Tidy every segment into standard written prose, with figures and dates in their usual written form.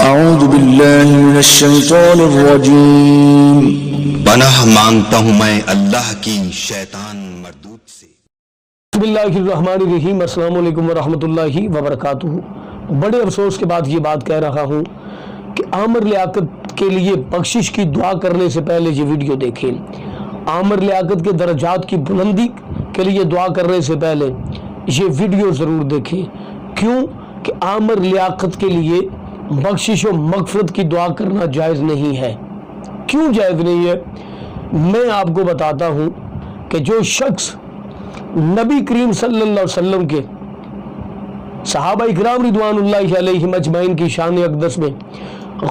اعوذ باللہ من الشیطان الرجیم۔ پناہ مانگتا ہوں میں اللہ کی شیطان مردود سے۔ بسم اللہ الرحمن الرحیم۔ السلام علیکم ورحمۃ اللہ وبرکاتہ۔ بڑے افسوس کے بعد یہ بات کہہ رہا ہوں کہ عامر لیاقت کے لیے بخشش کی دعا کرنے سے پہلے یہ ویڈیو دیکھیں۔ عامر لیاقت کے درجات کی بلندی کے لیے دعا کرنے سے پہلے یہ ویڈیو ضرور دیکھیں۔ کیوں کہ عامر لیاقت کے لیے بخشش و مغفرت کی دعا کرنا جائز نہیں ہے۔ کیوں جائز نہیں ہے میں آپ کو بتاتا ہوں کہ جو شخص نبی کریم صلی اللہ علیہ وسلم کے صحابہ اکرام رضوان اللہ علیہم اجمعین کی شان اقدس میں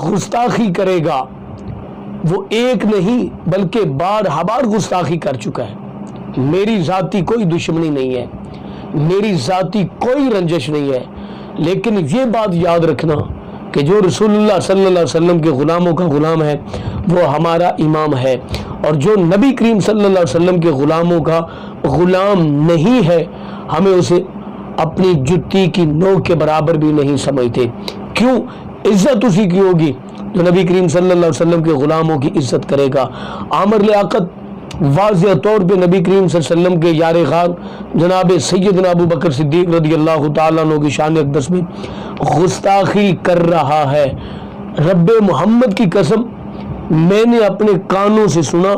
گستاخی کرے گا، وہ ایک نہیں بلکہ بار گستاخی کر چکا ہے۔ میری ذاتی کوئی دشمنی نہیں ہے، میری ذاتی کوئی رنجش نہیں ہے، لیکن یہ بات یاد رکھنا کہ جو رسول اللہ صلی اللہ علیہ وسلم کے غلاموں کا غلام ہے وہ ہمارا امام ہے، اور جو نبی کریم صلی اللہ علیہ وسلم کے غلاموں کا غلام نہیں ہے ہمیں اسے اپنی جتی کی نوک کے برابر بھی نہیں سمجھتے۔ کیوں؟ عزت اسی کی ہوگی جو نبی کریم صلی اللہ علیہ وسلم کے غلاموں کی عزت کرے گا۔ عامر لیاقت واضح طور پہ نبی کریم صلی اللہ علیہ وسلم کے یار غار جناب سیدنا ابو بکر صدیق رضی اللہ تعالیٰ عنہ کی شان اقدس میں گستاخی کر رہا ہے۔ رب محمد کی قسم میں نے اپنے کانوں سے سنا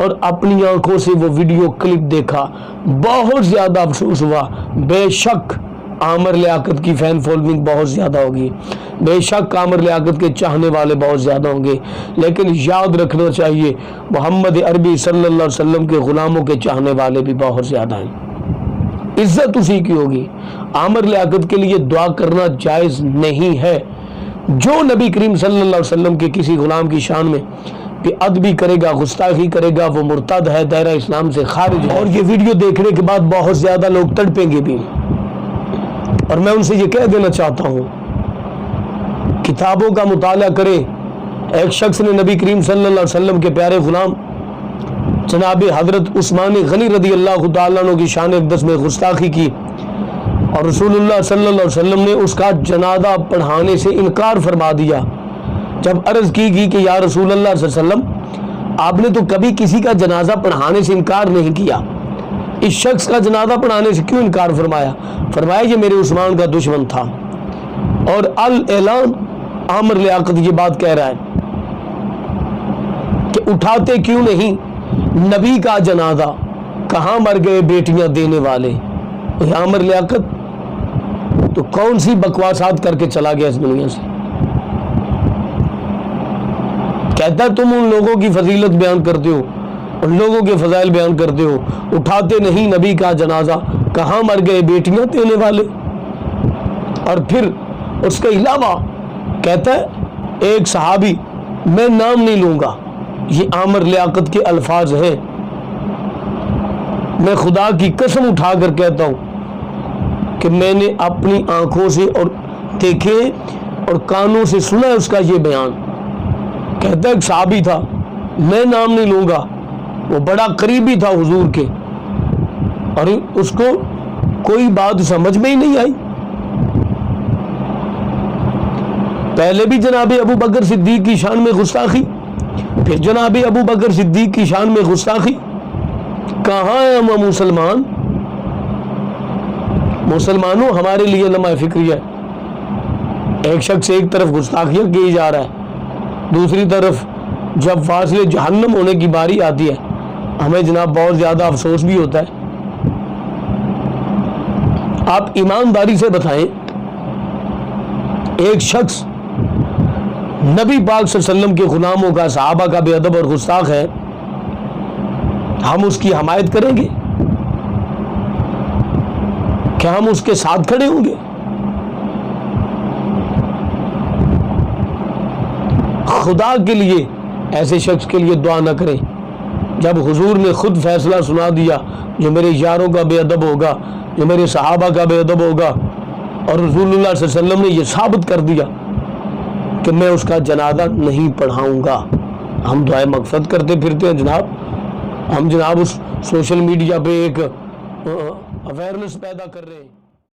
اور اپنی آنکھوں سے وہ ویڈیو کلپ دیکھا، بہت زیادہ افسوس ہوا۔ بے شک عامر لیاقت کی فین فالوئنگ بہت زیادہ ہوگی، بے شک عامر لیاقت کے چاہنے والے بہت زیادہ ہوں گے، لیکن یاد رکھنا چاہیے محمد عربی صلی اللہ علیہ وسلم کے غلاموں کے چاہنے والے بھی بہت زیادہ ہیں۔ عزت اسی کی ہوگی۔ عامر لیاقت کے لیے دعا کرنا جائز نہیں ہے۔ جو نبی کریم صلی اللہ علیہ وسلم کے کسی غلام کی شان میں بے ادبی کرے گا، گستاخی کرے گا، وہ مرتد ہے، دائرہ اسلام سے خارج ہے۔ اور یہ ویڈیو دیکھنے کے بعد بہت زیادہ لوگ تڑپیں گے بھی، اور میں ان سے یہ کہہ دینا چاہتا ہوں کتابوں کا مطالعہ کریں۔ ایک شخص نے نبی کریم صلی اللہ علیہ وسلم کے پیارے غلام جناب حضرت عثمان غنی رضی اللہ تعالیٰ عنہ کی شان اقدس میں گستاخی کی، اور رسول اللہ صلی اللہ علیہ وسلم نے اس کا جنازہ پڑھانے سے انکار فرما دیا۔ جب عرض کی گئی کہ یا رسول اللہ صلی اللہ علیہ وسلم آپ نے تو کبھی کسی کا جنازہ پڑھانے سے انکار نہیں کیا، اس شخص کا جنازہ پڑھانے سے کیوں انکار فرمایا؟ فرمایا یہ میرے عثمان کا دشمن تھا۔ اور الاعلان عامر لیاقت یہ بات کہہ رہا ہے کہ اٹھاتے کیوں نہیں نبی کا جنازہ، کہاں مر گئے بیٹیاں دینے والے؟ عامر لیاقت تو کون سی بکواسات کر کے چلا گیا اس دنیا سے؟ کہتا ہے تم ان لوگوں کی فضیلت بیان کرتے ہو، ان لوگوں کے فضائل بیان کرتے ہو، اٹھاتے نہیں نبی کا جنازہ، کہاں مر گئے بیٹیاں دینے والے؟ اور پھر اس کے علاوہ کہتا ہے ایک صحابی، میں نام نہیں لوں گا، یہ عامر لیاقت کے الفاظ ہیں، میں خدا کی قسم اٹھا کر کہتا ہوں کہ میں نے اپنی آنکھوں سے اور دیکھے اور کانوں سے سنا اس کا یہ بیان۔ کہتا ہے ایک صحابی تھا، میں نام نہیں لوں گا، وہ بڑا قریبی تھا حضور کے، اور اس کو کوئی بات سمجھ میں ہی نہیں آئی۔ پہلے بھی جناب ابو بکر صدیق کی شان میں گستاخی، پھر جناب ابو بکر صدیق کی شان میں گستاخی۔ کہاں ہیں ہم مسلمان؟ مسلمانوں ہمارے لیے لمحہ فکری ہے۔ ایک شخص ایک طرف گستاخیاں کی جا رہا ہے، دوسری طرف جب فاصلے جہنم ہونے کی باری آتی ہے ہمیں جناب بہت زیادہ افسوس بھی ہوتا ہے۔ آپ ایمانداری سے بتائیں، ایک شخص نبی پاک صلی اللہ علیہ وسلم کے غلاموں کا، صحابہ کا بے ادب اور گستاخ ہے، ہم اس کی حمایت کریں گے؟ کیا ہم اس کے ساتھ کھڑے ہوں گے؟ خدا کے لیے ایسے شخص کے لیے دعا نہ کریں۔ جب حضور نے خود فیصلہ سنا دیا جو میرے یاروں کا بے ادب ہوگا، جو میرے صحابہ کا بے ادب ہوگا، اور رسول اللہ صلی اللہ علیہ وسلم نے یہ ثابت کر دیا کہ میں اس کا جنازہ نہیں پڑھاؤں گا، ہم دعائے مغفرت کرتے پھرتے ہیں جناب، ہم جناب اس سوشل میڈیا پہ ایک اویئرنیس پیدا کر رہے ہیں۔